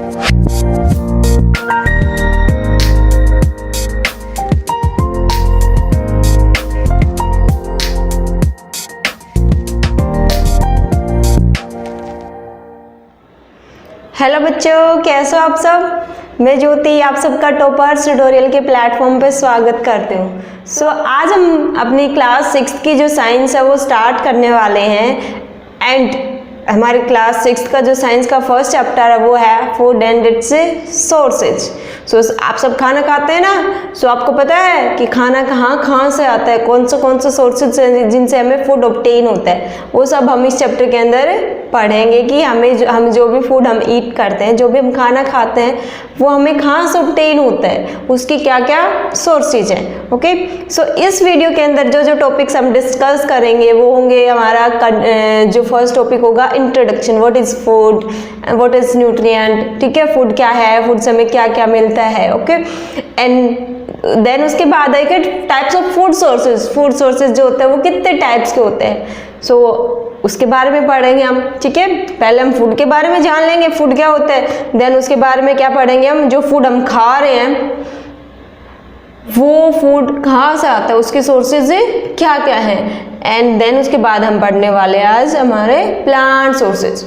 Hello बच्चों, कैसे हो आप सब। मैं ज्योति आप सबका टॉपर्स ट्यूटोरियल के प्लेटफॉर्म पे स्वागत करती हूँ। आज हम अपनी क्लास 6 की जो साइंस है वो स्टार्ट करने वाले हैं। एंड हमारी क्लास 6 का जो साइंस का फर्स्ट चैप्टर है वो है फूड एंड इट्स सोर्सेज। आप सब खाना खाते हैं ना। आपको पता है कि खाना कहाँ से आता है, कौन से सोर्सेज जिनसे हमें फूड ऑब्टेन होता है, वो सब हम इस चैप्टर के अंदर पढ़ेंगे कि हम जो भी फूड हम ईट करते हैं, जो भी हम खाना खाते हैं, वो हमें कहाँ से ऑब्टेन होता है, उसकी क्या क्या सोर्सेज हैं। ओके, इस वीडियो के अंदर जो टॉपिक्स हम डिस्कस करेंगे वो होंगे हमारा जो फर्स्ट टॉपिक होगा introduction, what is food, what is nutrient. ठीक है, फूड क्या है, फूड से हमें क्या क्या मिलता है। ओके, एंड देन उसके बाद आएगा टाइप्स ऑफ फूड सोर्सेज जो होते हैं वो कितने टाइप्स के होते हैं। उसके बारे में पढ़ेंगे हम। ठीक है, पहले हम फूड के बारे में जान लेंगे, फूड क्या होता है। देन उसके बारे में क्या पढ़ेंगे हम, जो फूड हम खा रहे हैं वो फूड कहाँ से आता है, उसके सोर्सेज क्या क्या हैं। एंड देन उसके बाद हम पढ़ने वाले हैं आज हमारे प्लांट सोर्सेज।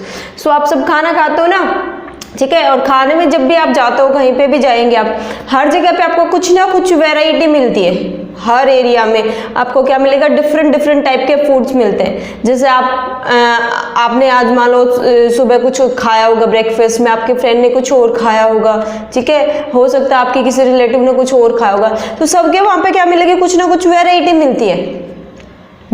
आप सब खाना खाते हो ना, ठीक है। और खाने में जब भी आप जाते हो, कहीं पे भी जाएंगे आप, हर जगह पे आपको कुछ ना कुछ वैरायटी मिलती है। हर एरिया में आपको क्या मिलेगा, डिफरेंट टाइप के फूड्स मिलते हैं। जैसे आपने आज मान लो सुबह कुछ खाया होगा, ब्रेकफास्ट में आपके फ्रेंड ने कुछ और खाया होगा। ठीक है, हो सकता है आपके किसी रिलेटिव ने कुछ और खाया होगा। तो सबके वहाँ पे क्या मिलेगी, कुछ ना कुछ वैरायटी मिलती है।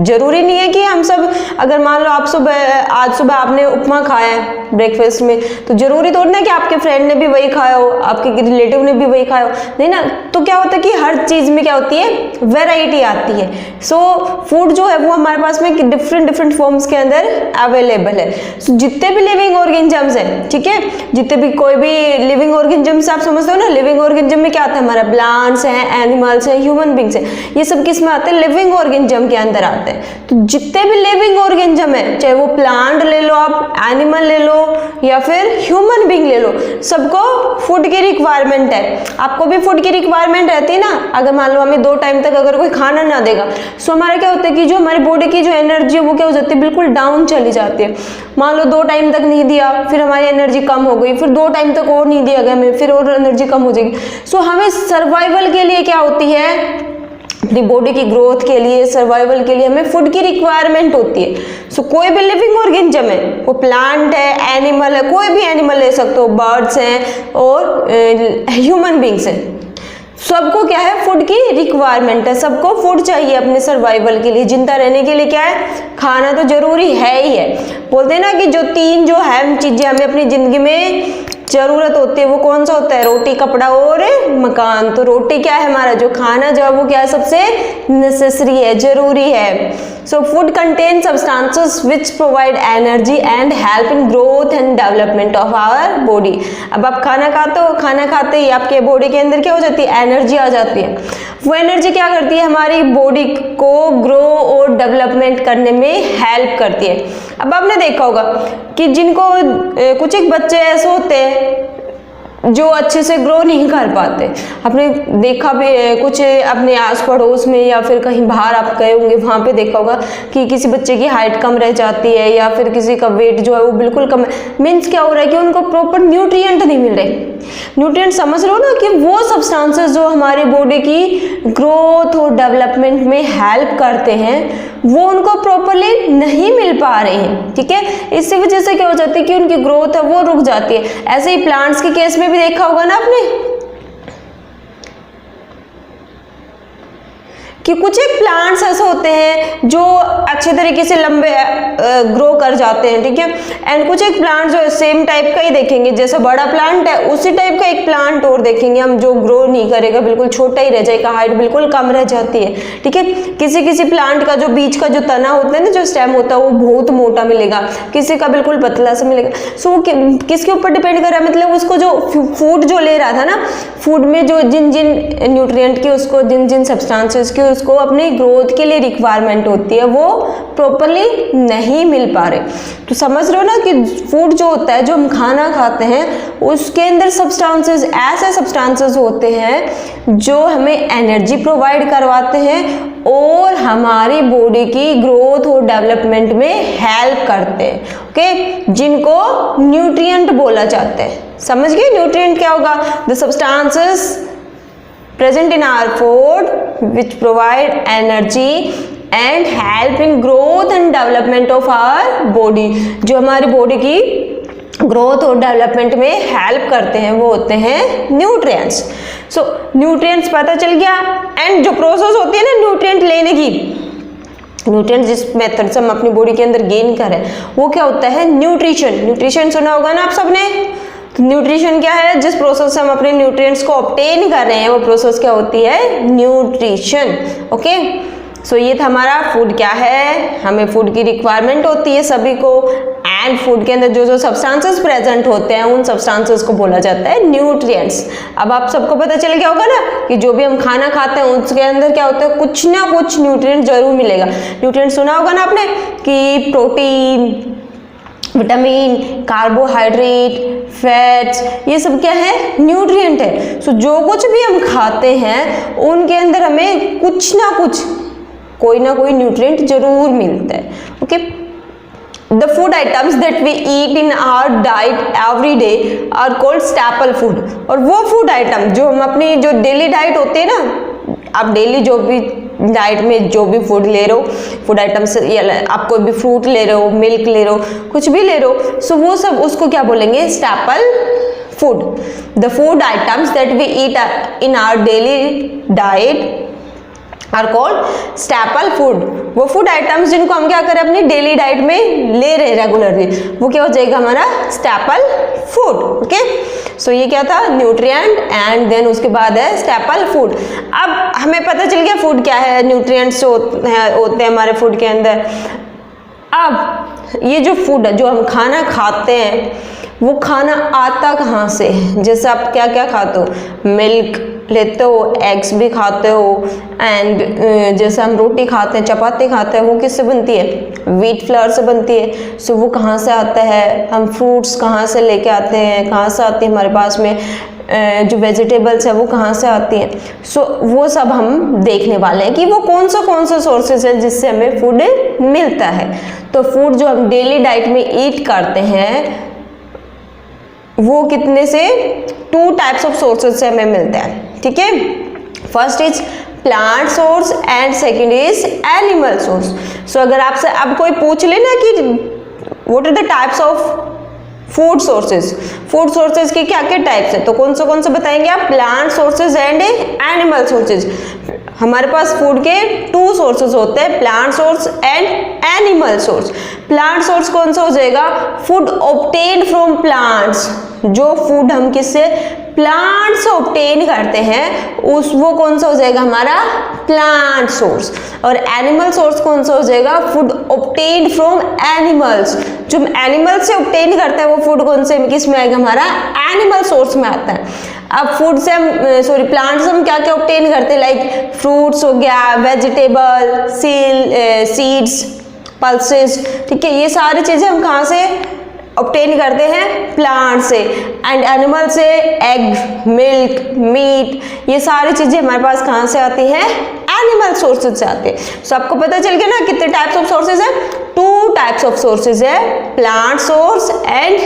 जरूरी नहीं है कि हम सब, अगर मान लो आज सुबह आपने उपमा खाया है ब्रेकफास्ट में, तो जरूरी थोड़ी ना कि आपके फ्रेंड ने भी वही खाया हो, आपके रिलेटिव ने भी वही खाया हो, नहीं ना। तो क्या होता है कि हर चीज में क्या होती है, वैरायटी आती है। फूड जो है वो हमारे पास में डिफरेंट फॉर्म्स के अंदर अवेलेबल है। जितने भी लिविंग ऑर्गेनिजम्स हैं, ठीक है, जितने भी कोई भी लिविंग ऑर्गेनिजम्स आप समझते हो ना, लिविंग ऑर्गेनिजम में क्या आता है, हमारा प्लांट्स हैं, एनिमल्स हैं, ह्यूमन बींग्स हैं, ये सब किस में आते हैं, लिविंग ऑर्गेनिजम के अंदर आते हैं। तो जितने भी लिविंग ऑर्गेनिज्म है, चाहे वो प्लांट ले लो आप, एनिमल ले लो या फिर ह्यूमन बीइंग ले लो, सबको फूड की रिक्वायरमेंट है। आपको भी फूड की रिक्वायरमेंट रहती है ना। अगर मान लो हमें 2 टाइम तक अगर कोई खाना ना देगा, सो हमारा क्या होता है कि जो हमारी बॉडी की जो एनर्जी है वो क्या हो जाती है, बिल्कुल डाउन चली जाती है। मान लो 2 टाइम तक नहीं दिया, फिर हमारी एनर्जी कम हो गई, फिर 2 टाइम तक और नहीं दिया गया हमें, फिर और एनर्जी कम हो जाएगी। हमें सर्वाइवल के लिए क्या होती है, अपनी बॉडी की ग्रोथ के लिए, सर्वाइवल के लिए हमें फूड की रिक्वायरमेंट होती है। कोई भी लिविंग ऑर्गेनिज्म है, वो प्लांट है, एनिमल है, कोई भी एनिमल ले सकते हो, बर्ड्स हैं और ह्यूमन बींग्स हैं, सबको क्या है, फूड की रिक्वायरमेंट है। सबको फूड चाहिए अपने सर्वाइवल के लिए, जिंदा रहने के लिए क्या है, खाना तो जरूरी है ही है। बोलते हैं ना कि जो 3 जो अहम चीजें हमें अपनी जिंदगी में जरूरत होती है वो कौन सा होता है, रोटी, कपड़ा और मकान। तो रोटी क्या है, हमारा जो खाना जो है वो क्या है, सबसे नेसेसरी है, जरूरी है। Food contain substances which provide energy and help in growth and development of our body. अब आप खाना खाते हो, खाना खाते ही आपके बॉडी के अंदर क्या हो जाती है, एनर्जी आ जाती है। वो एनर्जी क्या करती है, हमारी बॉडी को ग्रो और डेवलपमेंट करने में हेल्प करती है। अब आपने देखा होगा कि जिनको कुछ एक बच्चे ऐसे होते हैं जो अच्छे से ग्रो नहीं कर पाते। आपने देखा भी कुछ अपने आस पड़ोस में या फिर कहीं बाहर आप गए होंगे, वहाँ पे देखा होगा कि किसी बच्चे की हाइट कम रह जाती है या फिर किसी का वेट जो है वो बिल्कुल कम है। मीन्स क्या हो रहा है कि उनको प्रॉपर न्यूट्रिएंट नहीं मिल रहे। न्यूट्रिएंट समझ रहे हो ना, कि वो सब्सटेंसेस जो हमारी बॉडी की ग्रोथ और डेवलपमेंट में हेल्प करते हैं वो उनको प्रॉपरली नहीं मिल पा रहे हैं। ठीक है, इसी वजह से क्या हो जाती है कि उनकी ग्रोथ है वो रुक जाती है। ऐसे ही प्लांट्स के केस में भी देखा होगा ना आपने कि कुछ एक प्लांट्स ऐसे होते हैं जो अच्छे तरीके से लंबे ग्रो कर जाते हैं। ठीक है, एंड कुछ एक प्लांट जो सेम टाइप का ही देखेंगे, जैसा बड़ा प्लांट है उसी टाइप का एक प्लांट और देखेंगे हम जो ग्रो नहीं करेगा, बिल्कुल छोटा ही रह जाएगा, हाइट बिल्कुल कम रह जाती है। ठीक है, किसी प्लांट का जो बीच का जो तना होता है ना, जो स्टेम होता है वो बहुत मोटा मिलेगा, किसी का बिल्कुल पतला सा मिलेगा। किसके ऊपर डिपेंड कर रहा है, मतलब उसको जो फूड जो ले रहा था ना, फूड में जो जिन न्यूट्रिएंट की उसको जिन सब्सटेंसेस की उसको अपनी ग्रोथ के लिए रिक्वायरमेंट होती है वो प्रॉपरली नहीं मिल पा रहे। तो समझ रहे हो ना कि फूड जो होता है, जो हम खाना खाते हैं, उसके अंदर सब्सटेंसेस, ऐसे सब्सटेंसेस होते हैं जो हमें एनर्जी प्रोवाइड करवाते हैं और हमारी बॉडी की ग्रोथ और डेवलपमेंट में हेल्प करते हैं, ओके, जिनको न्यूट्रिएंट बोला जाता है। समझ गए न्यूट्रिएंट क्या होगा? The substances present in our food which provide energy and help in growth and development of our body, जो हमारी बॉडी की ग्रोथ और डेवलपमेंट में हेल्प करते हैं वो होते हैं न्यूट्रिएंट्स। सो न्यूट्रिएंट्स पता चल गया। एंड जो प्रोसेस होती है ना न्यूट्रिएंट लेने की, न्यूट्रिएंट जिस मेथड से हम अपनी बॉडी के अंदर गेन करें वो क्या होता है? न्यूट्रिशन। न्यूट्रिशन सुना होगा ना आप सबने। न्यूट्रिशन क्या है? जिस प्रोसेस से हम अपने न्यूट्रिएंट्स को ऑब्टेन कर रहे हैं वो प्रोसेस क्या होती है? न्यूट्रिशन। ओके, सो ये था हमारा फूड क्या है। हमें फूड की रिक्वायरमेंट होती है सभी को, एंड फूड के अंदर जो जो सब्सटेंसेस प्रेजेंट होते हैं उन सब्सटेंसेस को बोला जाता है न्यूट्रिएंट्स। अब आप सबको पता चल गया होगा ना कि जो भी हम खाना खाते हैं उसके अंदर क्या होता है? कुछ ना कुछ न्यूट्रिएंट जरूर मिलेगा। न्यूट्रिएंट सुना होगा ना आपने कि प्रोटीन, विटामिन, कार्बोहाइड्रेट, फैट्स, ये सब क्या है? न्यूट्रिएंट है। सो जो कुछ भी हम खाते हैं उनके अंदर हमें कुछ ना कुछ, कोई ना कोई न्यूट्रिएंट जरूर मिलता है। Okay, the food items that we eat in our diet every day are called staple food. और वो फूड आइटम जो हम अपनी जो डेली डाइट होती है ना, आप डेली जो भी डाइट में जो भी फूड ले रहे हो, फूड आइटम्स, आप कोई भी फ्रूट ले रहे हो, मिल्क ले रहे हो, कुछ भी ले रहे हो, सो वो सब उसको क्या बोलेंगे? Staple food. The food items that we eat in our daily diet are called staple food. वो फूड आइटम्स जिनको हम क्या करें अपनी डेली डाइट में ले रहे हैं रेगुलरली, वो क्या हो जाएगा? हमारा स्टैपल फूड। ओके, सो ये क्या था? न्यूट्रिएंट, एंड देन उसके बाद है स्टैपल फूड। अब हमें पता चल गया फूड क्या है, न्यूट्रिएंट्स होते हैं हमारे फूड के अंदर। अब ये जो फूड है, जो हम खाना खाते हैं, वो खाना आता कहाँ से? जैसे आप क्या क्या खाते हो? मिल्क लेते हो, एग्स भी खाते हो, एंड जैसे हम रोटी खाते हैं, चपाती खाते हैं, वो किससे बनती है? व्हीट फ्लावर से बनती है। सो वो कहाँ से आता है? हम फ्रूट्स कहाँ से लेके आते हैं? कहाँ से आती है हमारे पास में? जो वेजिटेबल्स है वो कहाँ से आती हैं? सो वो सब हम देखने वाले हैं कि वो कौन सा सोर्सेज है जिससे हमें फूड मिलता है। तो फूड जो हम डेली डाइट में ईट करते हैं वो कितने से 2 टाइप्स ऑफ सोर्सेज से हमें मिलता है। ठीक है, first is plant source and second is animal source. So अगर आपसे अब कोई पूछ लेना कि what are the types of food sources, food sources के क्या क्या टाइप्स है, तो कौन से बताएंगे आप? Plant sources and animal sources. हमारे पास फूड के 2 सोर्सेज होते हैं, plant source and animal source. Plant source कौन सा हो जाएगा? Food obtained from plants. जो फूड हम किससे? प्लांट से ऑब्टेन करते हैं वो कौन सा हो जाएगा? हमारा प्लांट सोर्स। और एनिमल सोर्स कौन सा हो जाएगा? Food obtained from animals. जो एनिमल से ऑब्टेन करते हैं वो फूड कौन से, किस में आएगा? हमारा एनिमल सोर्स में आता है। अब फूड से हम प्लांट से हम क्या क्या ऑब्टेन करते हैं? लाइक फ्रूट्स हो गया, वेजिटेबल, सीड्स, पल्सेस, ठीक है, ये सारी चीजें हम कहाँ से ऑब्टेन करते हैं? प्लांट से। एंड एनिमल से एग, मिल्क, मीट, ये सारी चीजें हमारे पास कहाँ से आती हैं? एनिमल सोर्सेज से आते हैं। सो आपको पता चल गया ना कितने टाइप्स ऑफ सोर्सेज है? 2 टाइप्स ऑफ सोर्सेज है, plant source and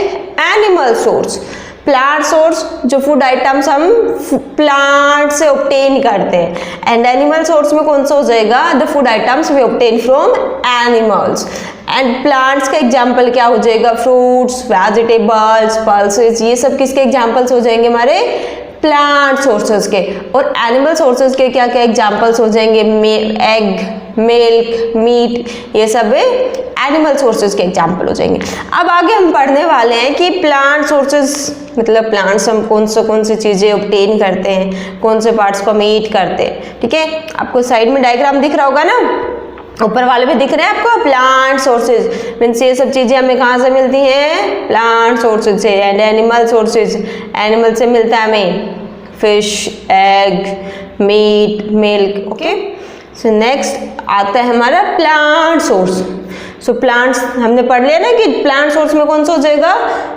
animal source. Plant source जो फूड आइटम्स हम प्लांट से ऑब्टेन करते हैं, एंड एनिमल सोर्स में कौन सा हो जाएगा? The food items we obtain from animals. And plants का एग्जाम्पल क्या हो जाएगा? फ्रूट्स, वेजिटेबल्स, पल्सेस, ये सब किसके एग्जाम्पल्स हो जाएंगे? हमारे प्लांट सोर्सेज के। और एनिमल सोर्सेज के क्या क्या एग्जाम्पल्स हो जाएंगे? एग, मिल्क, मीट, ये सब एनिमल सोर्सेज के एग्जाम्पल हो जाएंगे। अब आगे हम पढ़ने वाले हैं कि प्लांट सोर्सेज मतलब प्लांट्स हम कौन सी चीज़ें ऑब्टेन करते हैं, कौन से पार्ट्स को हम ईट करते हैं। ठीक है, आपको साइड में डायग्राम दिख रहा होगा ना, ऊपर वाले भी दिख रहे हैं आपको? प्लांट सोर्सेज मीन्स ये सब चीजें हमें कहाँ से मिलती हैं? प्लांट सोर्सेज से। एंड एनिमल सोर्सेज, एनिमल से मिलता है हमें fish, egg, meat, milk. Okay, so next आता है हमारा प्लांट सोर्स। सो प्लांट्स हमने पढ़ लिया ना कि प्लांट सोर्स में कौन सा हो जाएगा,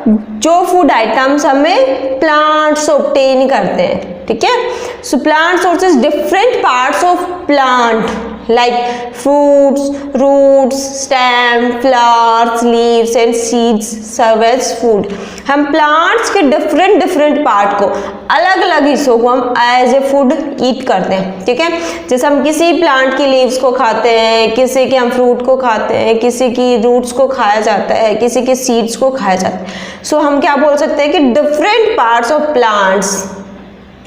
जो फूड आइटम्स हमें प्लांट से ऑब्टेन करते हैं, ठीक है। So plant sources different parts of plant like fruits, roots, stem, flowers, leaves and seeds serve as food. हम प्लांट्स के डिफरेंट पार्ट को, अलग अलग हिस्सों को हम एज ए फूड ईट करते हैं, ठीक है। जैसे हम किसी प्लांट की लीव्स को खाते हैं, किसी के हम फ्रूट को खाते हैं, किसी की रूट्स को खाया जाता है, किसी के सीड्स को खाया जाता है। सो हम क्या बोल सकते हैं कि different parts of plants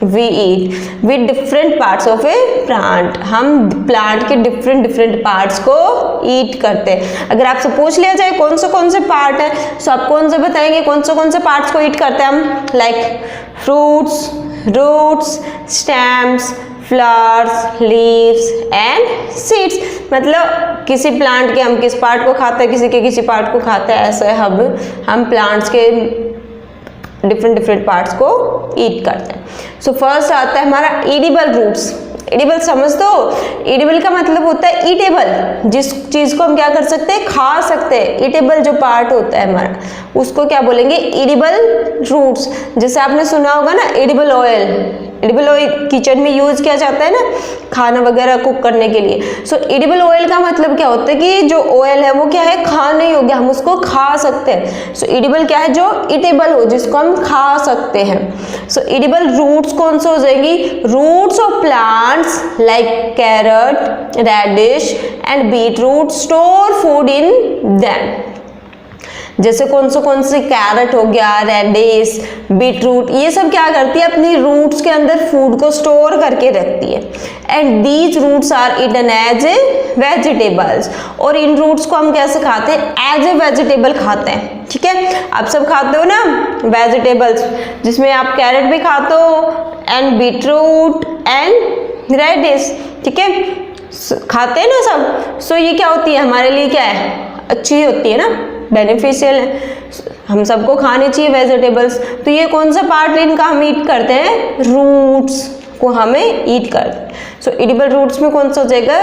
we eat with different parts of a plant। हम प्लांट के डिफरेंट पार्ट्स को ईट करते हैं। अगर आपसे पूछ लिया जाए कौन से पार्ट है, तो आप कौन से बताएंगे, कौन से पार्ट्स को ईट करते हैं हम, like fruits, roots, stems, flowers, leaves and seeds. मतलब किसी प्लांट के हम किस पार्ट को खाते हैं, किसी के किसी पार्ट को खाते हैं, ऐसे हम प्लांट्स के डिफरेंट पार्ट्स को ईट करते हैं। सो फर्स्ट आता है हमारा एडिबल रूट्स। एडिबल समझ दो, एडिबल का मतलब होता है ईटेबल, जिस चीज को हम क्या कर सकते हैं, खा सकते हैं। ईटेबल जो पार्ट होता है हमारा, उसको क्या बोलेंगे, एडिबल रूट्स। जैसे आपने सुना होगा ना edible oil, edible oil kitchen में यूज किया जाता है ना, खाना वगैरह कुक करने के लिए। सो एडिबल ऑयल का मतलब क्या होता है कि जो ऑयल है वो क्या है, खाने योग्य, हम उसको खा सकते हैं। सो एडिबल क्या है, जो ईटेबल हो, जिसको हम खा सकते हैं। सो एडिबल रूट्स कौन से हो जाएंगी, roots of plants like carrot, radish and beetroot store food in them. जैसे कौन से कैरेट हो गया, रेडिश, बीटरूट, ये सब क्या करती है, अपनी रूट्स के अंदर फूड को स्टोर करके रखती है। And these roots are eaten as a vegetables. और इन रूट्स को हम कैसे खाते हैं, एज ए वेजिटेबल खाते हैं, ठीक है। आप सब खाते हो ना वेजिटेबल्स, जिसमें आप कैरेट भी खाते हो एंड बीटरूट एंड रेडिश, ठीक है, खाते हैं ना सब। सो ये क्या होती है हमारे लिए, क्या है, अच्छी होती है ना, बेनिफिशियल है, हम सबको खाने चाहिए वेजिटेबल्स। तो ये कौन सा पार्ट इनका हम ईट करते हैं, रूट्स को हमें ईट करते हैं। सो एडिबल रूट्स में कौन सा हो जाएगा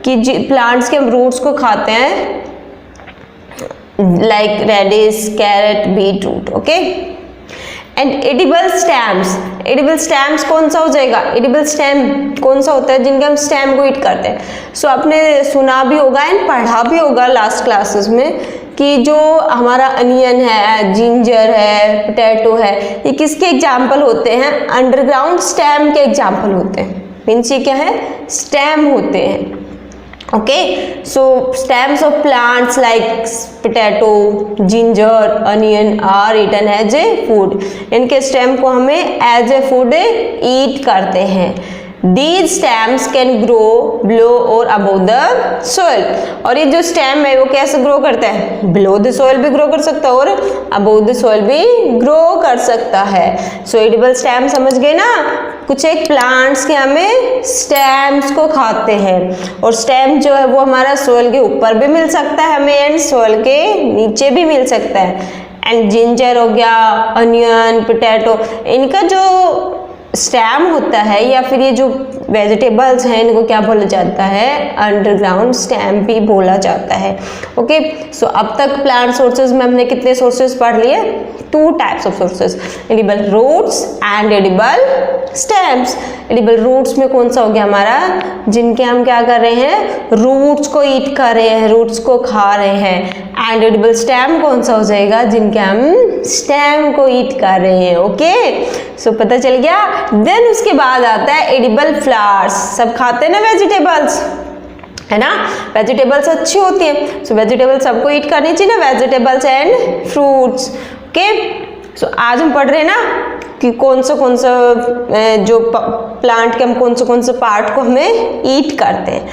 कि प्लांट्स के हम रूट्स को खाते हैं, like radish, carrot, beetroot, okay. And edible stems, edible stems कौन सा हो जाएगा, एडिबल स्टेम कौन सा होता है, जिनके हम स्टेम को ईट करते हैं। सो आपने सुना भी होगा एंड पढ़ा भी होगा लास्ट क्लासेस में कि जो हमारा अनियन है, जिंजर है, पोटैटो है, ये किसके एग्जाम्पल होते हैं, अंडरग्राउंड स्टेम के एग्जाम्पल होते हैं। मीन्स ये क्या है, स्टेम होते हैं, okay. So stems of plants like potato, ginger, onion are eaten as a food. इनके स्टेम को हमें एज ए फूड ईट करते हैं। These stems can grow below or above the soil। और ये जो स्टेम है वो कैसे ग्रो करता है, below the soil भी ग्रो कर सकता है और above the soil भी ग्रो कर सकता है। सो एडिबल स्टेम समझ गए ना, कुछ एक प्लांट्स के हमें स्टेम्स को खाते हैं, और स्टेम जो है वो हमारा सोइल के ऊपर भी मिल सकता है हमें एंड सोइल के नीचे भी मिल सकता है। एंड जिंजर हो गया, अनियन, पोटैटो, इनका जो स्टेम होता है या फिर ये जो वेजिटेबल्स हैं इनको क्या बोला जाता है, अंडरग्राउंड स्टेम भी बोला जाता है, ओके। सो अब तक प्लांट सोर्सेज में हमने कितने सोर्सेज पढ़ लिए, 2 types of sources, edible roots and edible stems. Edible roots में कौन सा हो गया हमारा, जिनके हम क्या कर रहे हैं, रूट्स को ईट कर रहे हैं, रूट्स को खा रहे हैं। एंड एडिबल स्टेम कौन सा हो जाएगा, जिनके हम स्टेम को ईट कर रहे हैं, ओके। सो पता चल गया। देन उसके बाद आता है एडिबल फ्लावर्स। सब खाते हैं ना वेजिटेबल्स, है ना, वेजिटेबल्स अच्छी होती है। सो वेजिटेबल्स सबको ईट करनी चाहिए ना, वेजिटेबल्स एंड फ्रूट्स, ओके। सो आज हम पढ़ रहे हैं ना कि कौन सा जो प्लांट के हम कौन से पार्ट को हमें ईट करते हैं।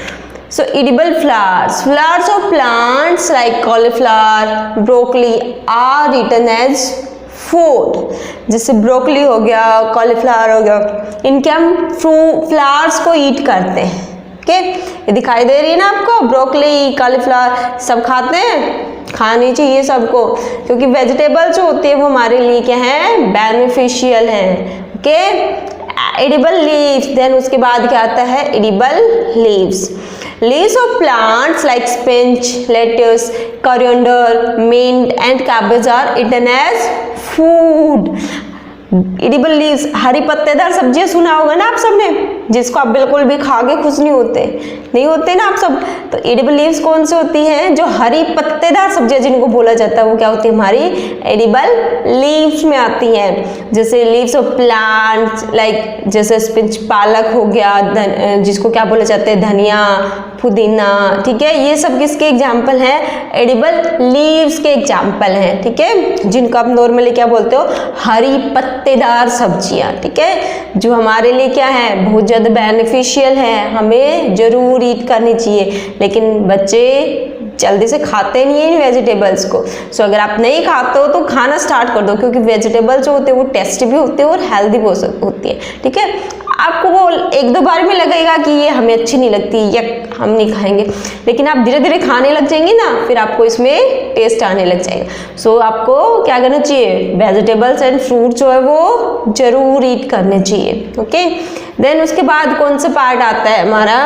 So edible flowers, flowers of plants like cauliflower, broccoli are eaten as food. जैसे ब्रोकली हो गया, कॉलीफ्लावर हो गया, इनके हम फ्लावर्स को ईट करते हैं, ओके। ये दिखाई दे रही है ना आपको, ब्रोकली, कॉलीफ्लावर सब खाते हैं, खानी चाहिए सबको, क्योंकि वेजिटेबल्स जो होती है वो हमारे लिए क्या है, बेनिफिशियल है, ओके। एडिबल लीव्स, देन उसके बाद क्या आता है edible leaves. Leaves of plants like spinach, lettuce, coriander, mint and cabbage are eaten as food. Edible leaves, हरी पत्तेदार सब्जियां सुना होगा ना आप सबने, जिसको आप बिल्कुल भी खा के खुश नहीं होते ना आप सब। तो एडिबल लीव्स कौन सी होती हैं? जो हरी पत्तेदार सब्जियां जिनको बोला जाता है वो क्या होती है? हमारी एडिबल लीव्स में आती हैं। जैसे लीव्स ऑफ प्लांट्स लाइक जैसे स्पिंच, पालक हो गया, जिसको क्या बोला जाता है? धनिया, पुदीना, ठीक है। ये सब किसके एग्जाम्पल हैं? एडिबल लीव्स के एग्जाम्पल हैं, ठीक है, जिनको आप नॉर्मली क्या बोलते हो? हरी पत्तेदार सब्जियां, ठीक है, जो हमारे लिए क्या है? बहुत ज़्यादा बेनिफिशियल है, हमें जरूर ईट करनी चाहिए। लेकिन बच्चे जल्दी से खाते नहीं है इन वेजिटेबल्स को। सो अगर आप नहीं खाते हो तो खाना स्टार्ट कर दो, क्योंकि वेजिटेबल्स जो होते हैं वो टेस्टी भी होते हैं और हेल्दी भी होती है, ठीक है। आपको वो एक दो बार में लगेगा कि ये हमें अच्छी नहीं लगती या हम नहीं खाएंगे, लेकिन आप धीरे धीरे खाने लग जाएंगे ना, फिर आपको इसमें टेस्ट आने लग जाएगा। सो आपको क्या करना चाहिए? वेजिटेबल्स एंड फ्रूट जो है वो जरूर ईट करने चाहिए, ओके। देन उसके बाद कौन सा पार्ट आता है हमारा?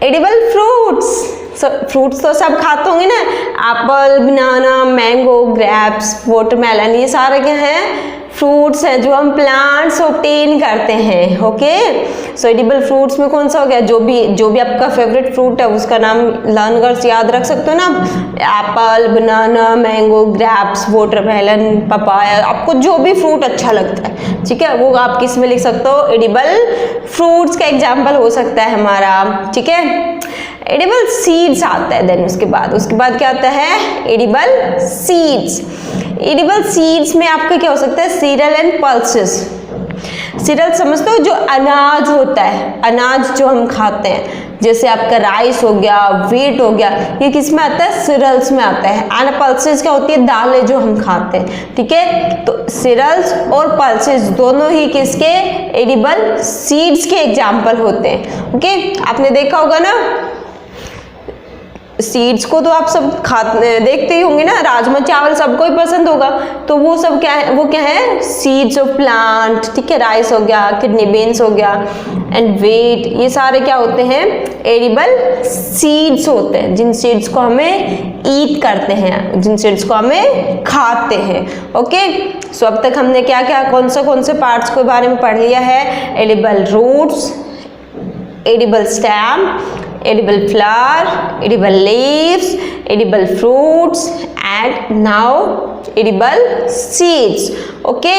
Edible fruits. फ्रूट्स तो सब खाते होंगे ना, एप्पल, बनाना, मैंगो, ग्रेप्स, वाटरमेलन, ये सारे क्या हैं? फ्रूट्स हैं जो हम प्लांट्स ऑब्टेन करते हैं, ओके। सो एडिबल फ्रूट्स में कौन सा हो गया? जो भी आपका फेवरेट फ्रूट है उसका नाम लर्न कर याद रख सकते हो ना, एप्पल, बनाना, मैंगो, ग्रेप्स, वाटरमेलन, पपाया, आपको जो भी फ्रूट अच्छा लगता है, ठीक है, वो आप किस में लिख सकते हो? एडिबल फ्रूट्स का एग्जाम्पल हो सकता है हमारा, ठीक है। एडिबल सीड्स आता है, देन उसके बाद क्या आता है? Edible seeds. एडिबल सीड्स में आपका क्या हो सकता है? Serial and pulses. सीरियल समझते हो? जो अनाज होता है, अनाज जो हम खाते हैं, जैसे आपका राइस हो गया, व्हीट हो गया, ये किस में आता है? सीरियल्स में आता है। एंड पल्सेस क्या होती है? दालें जो हम खाते हैं, ठीक है। तो सीरियल्स और पल्सेस दोनों ही किसके? एडिबल सीड्स के एग्जाम्पल होते हैं, ओके। आपने देखा होगा ना, सीड्स को तो आप सब खाते देखते ही होंगे ना, राजमा चावल सबको ही पसंद होगा, तो वो सब क्या है? वो क्या है? सीड्स ऑफ प्लांट, ठीक है। राइस हो गया, किडनी बीन्स हो गया एंड व्हीट, ये सारे क्या होते हैं? एडिबल सीड्स होते हैं, जिन सीड्स को हमें ईट करते हैं, जिन सीड्स को हमें खाते हैं, ओके। सो अब तक हमने क्या क्या कौन से पार्ट्स के बारे में पढ़ लिया है? Edible roots, edible stem, edible flower, edible leaves, edible fruits and now edible seeds, okay.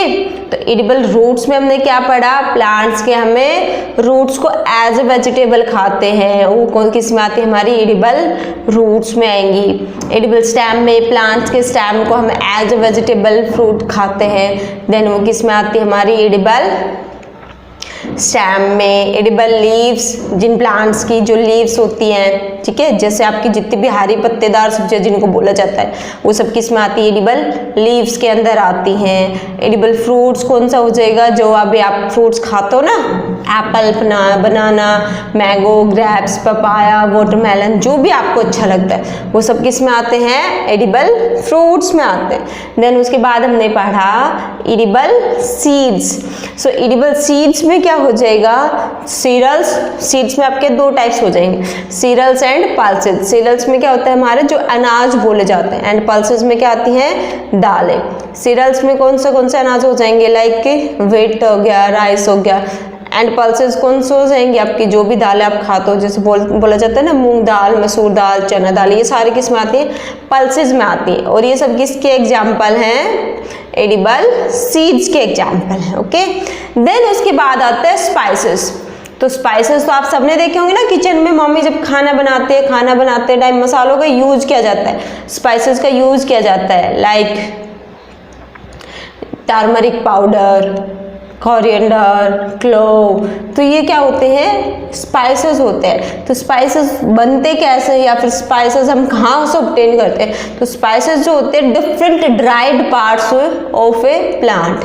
तो edible roots में हमने क्या पढ़ा? प्लांट्स के हमें रूट्स को एज ए वेजिटेबल खाते हैं, वो कौन किस में आती है? हमारी edible रूट्स में आएंगी। edible स्टेम में प्लांट्स के स्टेम को हम एज ए वेजिटेबल फ्रूट खाते हैं, देन वो किस में आती है? हमारी edible स्टेम में। एडिबल लीव्स, जिन प्लांट्स की जो लीव्स होती हैं, ठीक है, जैसे आपकी जितनी भी हरी पत्तेदार सब्जियां जिनको बोला जाता है वो सब किस में आती है? एडिबल लीव्स के अंदर आती हैं। एडिबल फ्रूट्स कौन सा हो जाएगा? जो अभी आप फ्रूट्स खाते हो ना, एप्पल, बनाना, मैंगो, ग्रेप्स, पपाया, वाटरमेलन, जो भी आपको अच्छा लगता है वो सब किस में आते हैं? एडिबल फ्रूट्स में आते हैं। देन उसके बाद हमने पढ़ा एडिबल सीड्स। सो एडिबल सीड्स में क्या हो जाएगा? सीरियल्स। सीड्स में आपके दो टाइप्स हो जाएंगे, सीरियल्स एंड पल्सेस। सीरियल्स में क्या होता है? हमारे जो अनाज बोले जाते हैं, एंड पल्सेस में क्या आती हैं? दालें। सीरियल्स में कौन से अनाज हो जाएंगे? लाइक व्हीट हो गया, राइस हो गया, एंड पल्सेस कौन से हो जाएंगे? आपकी जो भी दालें आप खाते हो, जैसे बोला जाता है ना, मूंग दाल, मसूर दाल, चना दाल, ये सारे किस में आती है? पल्सेस में आती है। और ये सब किसके एग्जाम्पल हैं? एडिबल सीड्स के एग्जाम्पल हैं, ओके। देन उसके बाद आता है स्पाइसेस। तो स्पाइसेस तो आप सबने देखे होंगे ना, किचन में मम्मी जब खाना बनाते टाइम मसालों का यूज किया जाता है, स्पाइसेस का यूज किया जाता है, like turmeric powder, coriander, clove, तो ये क्या होते हैं? स्पाइसेस होते हैं। तो स्पाइसेस बनते कैसे, या फिर स्पाइसेस हम कहाँ से ऑब्टेन करते हैं? तो स्पाइसेस जो होते हैं different dried parts of A plant,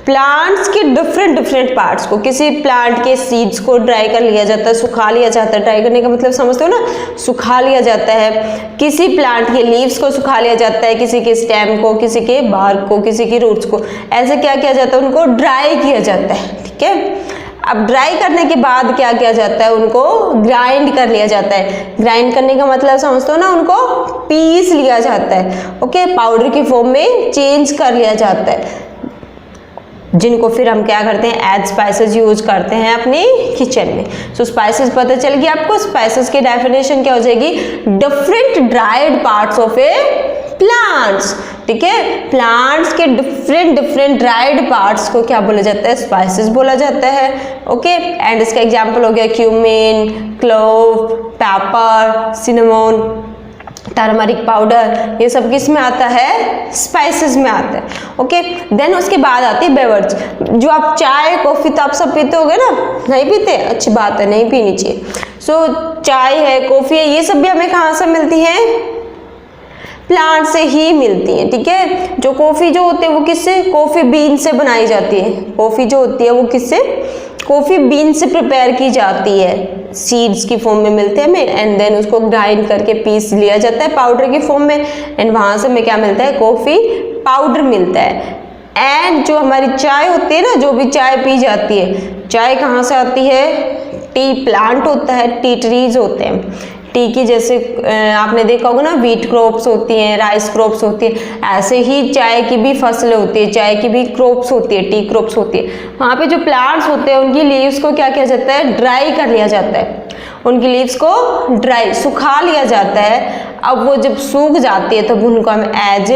plants के डिफरेंट डिफरेंट पार्ट्स को, किसी प्लांट के सीड्स को ड्राई कर लिया जाता है, सुखा लिया जाता है। ड्राई करने का मतलब समझते हो ना, सुखा लिया जाता है। किसी प्लांट के लीव्स को सुखा लिया जाता है, किसी के स्टेम को, किसी के बार्क को, किसी की रूट्स को, ऐसे क्या किया जाता है, उनको ड्राई किया जाता है। ठीक है, अब ड्राई करने के बाद क्या किया जाता है, उनको ग्राइंड कर लिया जाता है। ग्राइंड करने का मतलब समझते हो ना, उनको पीस लिया जाता है। ओके, पाउडर की फॉर्म में चेंज कर लिया जाता है, जिनको फिर हम क्या करते हैं, एज स्पाइसेस यूज करते हैं अपनी किचन में। सो स्पाइसेस पता चल गया आपको। स्पाइसेस की डेफिनेशन क्या हो जाएगी, different dried parts of A plants. ठीक है, प्लांट्स के डिफरेंट डिफरेंट ड्राइड पार्ट्स को क्या बोला जाता है, स्पाइसेस बोला जाता है। ओके, एंड इसका एग्जांपल हो गया cumin, clove, paper, cinnamon, turmeric powder, ये सब किस में आता है, स्पाइसेस में आता है। ओके, देन उसके बाद आती है बेवरेज। जो आप चाय कॉफी तो आप सब पीते होगे ना, नहीं पीते, अच्छी बात है, नहीं पीनी चाहिए। सो चाय है, कॉफी है, ये सब भी हमें कहाँ से मिलती है, प्लांट से ही मिलती है। ठीक है, जो कॉफी जो होती है वो किससे, कॉफी बीन से बनाई जाती है। कॉफी जो होती है वो किससे, कॉफी बीन से प्रिपेयर की जाती है, सीड्स की फॉर्म में मिलते हैं हमें, एंड देन उसको ग्राइंड करके पीस लिया जाता है पाउडर की फॉर्म में, एंड वहां से हमें क्या मिलता है, कॉफी पाउडर मिलता है। एंड जो हमारी चाय होती है ना, जो भी चाय पी जाती है, चाय कहाँ से आती है, टी प्लांट होता है, टी ट्रीज होते हैं। टी की जैसे आपने देखा होगा ना, व्हीट क्रॉप्स होती हैं, राइस क्रॉप्स होती है, ऐसे ही चाय की भी फसलें होती है, चाय की भी क्रॉप्स होती है, टी क्रॉप्स होती है। वहाँ पे जो प्लांट्स होते हैं उनकी लीव्स को क्या किया जाता है, ड्राई कर लिया जाता है। उनकी लीव्स को ड्राई सुखा लिया जाता है। अब वो जब सूख जाती है तब उनको हम एज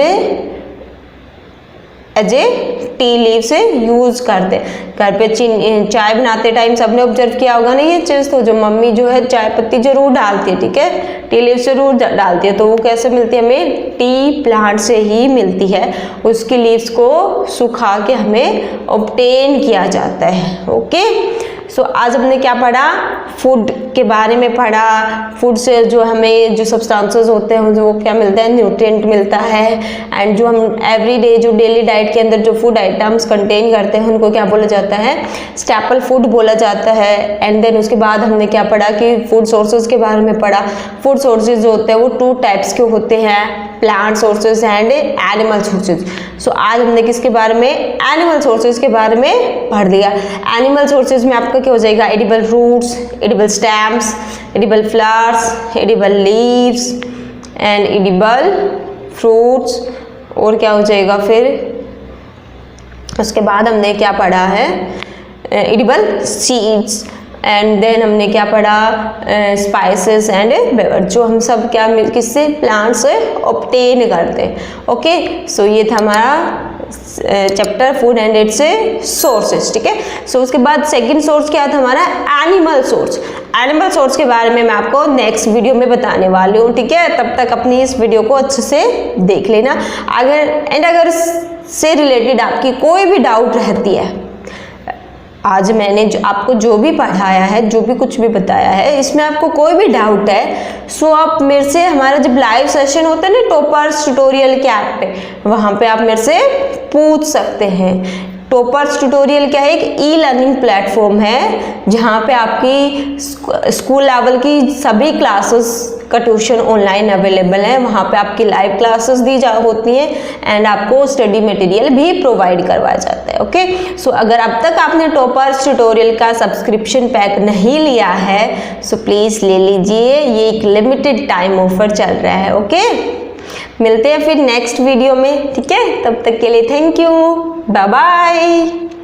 ए टी लीव से यूज करते हैं। घर पे चाय बनाते टाइम सबने ऑब्जर्व किया होगा ना ये चीज, तो जो मम्मी जो है चाय पत्ती जरूर डालती है। ठीक है, टी लीव जरूर डालती है। तो वो कैसे मिलती है हमें, टी प्लांट से ही मिलती है। उसकी लीव्स को सुखा के हमें ऑब्टेन किया जाता है। ओके, सो आज हमने क्या पढ़ा, फूड के बारे में पढ़ा। फूड से जो हमें जो सब्सटेंसेस होते हैं जो क्या मिलता है, न्यूट्रिएंट मिलता है। एंड जो हम एवरीडे जो डेली डाइट के अंदर जो फूड आइटम्स कंटेन करते हैं उनको क्या बोला जाता है, स्टेपल फूड बोला जाता है। एंड देन उसके बाद हमने क्या पढ़ा कि फूड सोर्सेज के बारे में पढ़ा। फूड सोर्सेज जो होते हैं वो 2 टाइप्स के होते हैं, plant sources and animal sources. So आज हमने किसके बारे में, एनिमल सोर्सेज के बारे में पढ़ लिया। एनिमल सोर्सेज में आपका क्या हो जाएगा, edible roots, edible stems, edible flowers, edible leaves and edible fruits. और क्या हो जाएगा फिर, उसके बाद हमने क्या पढ़ा है, एडिबल सीड्स। एंड देन हमने क्या पढ़ा, स्पाइसेस एंड बेवरेज, जो हम सब क्या किससे, प्लांट से ऑब्टेन करते हैं। ओके, सो ये था हमारा chapter food and it's sources. ठीक है, सो उसके बाद सेकंड सोर्स क्या था हमारा, एनिमल सोर्स। एनिमल सोर्स के बारे में मैं आपको नेक्स्ट वीडियो में बताने वाली हूँ। ठीक है, तब तक अपनी इस वीडियो को अच्छे से देख लेना। अगर से रिलेटेड आपकी कोई भी डाउट रहती है, आज मैंने आपको जो भी पढ़ाया है, जो भी कुछ भी बताया है, इसमें आपको कोई भी डाउट है, सो आप मेरे से, हमारा जब लाइव सेशन होता है ना टॉपर्स ट्यूटोरियल के ऐप पे, वहाँ पे आप मेरे से पूछ सकते हैं। टॉपर्स ट्यूटोरियल क्या है, एक ई लर्निंग प्लेटफॉर्म है जहाँ पे आपकी स्कूल लेवल की सभी क्लासेस का ट्यूशन ऑनलाइन अवेलेबल है। वहाँ पे आपकी लाइव क्लासेस दी होती हैं एंड आपको स्टडी मटेरियल भी प्रोवाइड करवाया जाता है। ओके, सो अगर अब तक आपने टॉपर्स ट्यूटोरियल का सब्सक्रिप्शन पैक नहीं लिया है सो प्लीज़ ले लीजिए, ये एक लिमिटेड टाइम ऑफर चल रहा है। ओके, मिलते हैं फिर नेक्स्ट वीडियो में। ठीक है, तब तक के लिए थैंक यू, बाय बाय।